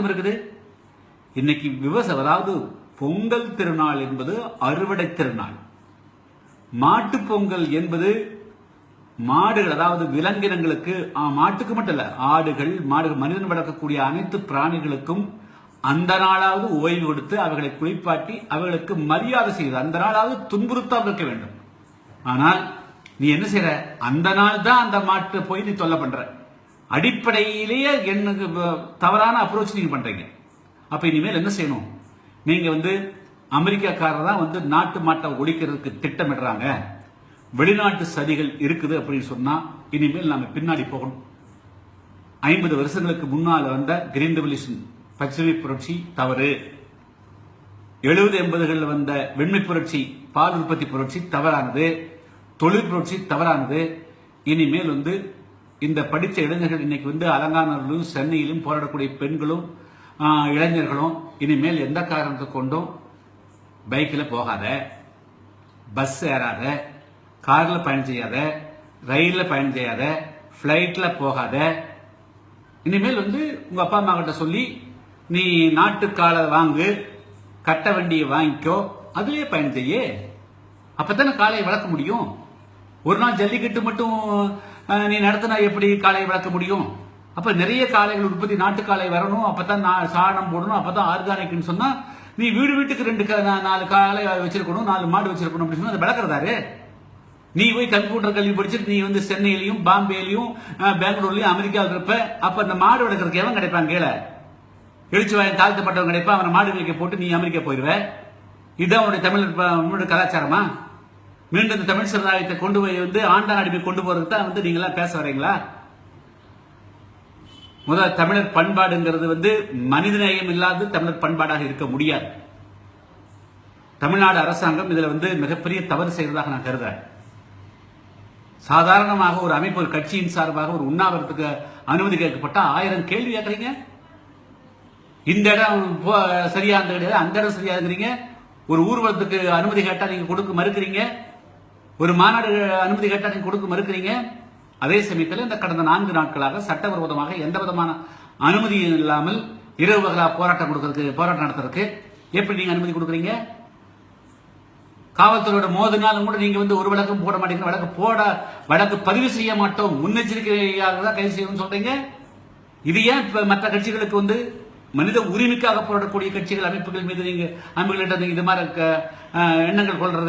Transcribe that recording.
இருக்குது. இன்னைக்கு அதாவது பொங்கல் திருநாள் என்பது அறுவடை திருநாள். மாட்டு பொங்கல் என்பது மாடுகள், அதாவது விலங்கினங்களுக்கு, மாட்டுக்கு மட்டும் இல்ல, ஆடுகள், மாடுகள், மனிதன் வளர்க்கக்கூடிய அனைத்து பிராணிகளுக்கும் அந்த நாளாவது ஓய்வு கொடுத்து அவர்களை குளிப்பாட்டி அவர்களுக்கு மரியாதை செய்து அந்த நாளாவது துன்புறுத்தாமல் இருக்க வேண்டும். ஆனால் நீ என்ன செய்யற, அந்த நாள் தான் அந்த மாட்டை போய் நீ தொல்லை பண்ற. அடிப்படையிலேயே எனக்கு தவறான அப்ரோச் நீங்க பண்றீங்க. அப்ப இனிமேல் என்ன செய்யணும், நீங்க அமெரிக்காக்காரர் தான் நாட்டு மாட்டை ஒழிக்கிறதுக்கு திட்டமிடுறாங்க, வெளிநாட்டு சதிகள் இருக்குது அப்படின்னு சொன்னா இனிமேல் நாம பின்னாடி போகணும். 50 வருஷங்களுக்கு முன்னால் வந்த கிரீன் ரெவல்யூஷன், பசுமை புரட்சி தவறு. 70-80களில் வந்த வெண்மை புரட்சி, பால் உற்பத்தி புரட்சி தவறானது. தொழில் புரட்சி தவறானது. இனிமேல் இந்த படித்த இளைஞர்கள் இன்னைக்கு அலங்காநல்லூரும் சென்னையிலும் போராடக்கூடிய பெண்களும் இளைஞர்களும் இனிமேல் எந்த காரணத்தை கொண்டும் பைக்கில் போகாத, பஸ் ஏறாத, கார்ல பயணம் செய்யாத, ரயில்ல பயணம் செய்யாத, பிளைட்ல போகாத. இனிமேல் உங்க அப்பா அம்மா கிட்ட சொல்லி நீ நாட்டுக்கால வாங்கு, கட்ட வண்டியை வாங்கிக்கோ, அதுலயே பயணம் செய்ய. அப்பதானே காளையை வளர்க்க முடியும். ஒரு நாள் ஜல்லிக்கட்டு மட்டும் நீ நடத்தினா எப்படி காளையை வளர்க்க முடியும்? அப்ப நிறைய காளைகள் உற்பத்தி, நாட்டு காளை வரணும், அப்பதான் சாணம் போடணும், அப்பதான் ஆர்கானிக்னு சொன்னா நீ வீட்டுக்கு 4 காளை வச்சிருக்கணும், 4 மாடு வச்சிருக்கணும் அப்படின்னு சொன்னா அதை வளர்க்கறதாரு. நீ போய் கம்ப்யூட்டர் கல்வி படிச்சுட்டு நீ சென்னையிலையும் பாம்பேலையும் பெங்களூர்லயும் அமெரிக்காவில் இருப்ப. அப்ப அந்த மாடு வளர்க்கறதுக்கு எவன் கிடைப்பான்? கீழே எழுச்சி வாயம் தாழ்த்தப்பட்டவன் கிடைப்பா. அவனை மாடு வைக்க போட்டு நீ அமெரிக்கா போயிடுவ. இதுதான் உன்னுடைய தமிழ் கலாச்சாரமா? மீண்டும் இந்த தமிழ் சமுதாயத்தை கொண்டு போய் ஆண்டான் அடிமை கொண்டு போறதுக்கு தான் நீங்க எல்லாம் பேச வரீங்களா? முதல் தமிழர் பண்பாடுங்கிறது மனிதநேயம் இல்லாத தமிழர் பண்பாடாக இருக்க முடியாது. தமிழ்நாடு அரசாங்கம் இதுல மிகப்பெரிய தவறு செய்வதாக நான் கருதுறேன். சாதாரணமாக ஒரு அமைப்பு, ஒரு கட்சியின் சார்பாக ஒரு உண்ணாவிரத்துக்கு அனுமதி கேட்கப்பட்டா 1000 கேள்வி கேட்கறீங்க. இந்த இடம் சரியானது கிடையாது, அந்த இடம் சரியாதுங்கிறீங்க. ஒரு ஊர்வலத்துக்கு அனுமதி கேட்டா நீங்க கொடுக்க மறுக்கிறீங்க. ஒரு மாநாடு அனுமதி கேட்டா நீங்க கொடுக்க மறுக்கிறீங்க. அதே சமயத்தில் இந்த கடந்த 4 நாட்களாக சட்டவிரோதமாக எந்த விதமான அனுமதியும் இல்லாமல் இரவு பகலா போராட்டம் நடத்துறதுக்கு எப்படி நீங்க அனுமதி கொடுக்குறீங்க? காவல்துறையோட மோதினாலும் கூட நீங்க ஒரு வழக்கும் போட மாட்டீங்க. வழக்கு பதிவு செய்ய மாட்டோம், முன்னெச்சரிக்கையாக தான் கைது செய்யணும்னு சொல்றீங்க. இது ஏன் மற்ற கட்சிகளுக்கு மனித உரிமைக்காக போராடக்கூடிய கட்சிகள், அமைப்புகள் மீது நீங்க இது மாதிரி எண்ணங்கள் கொள்றது?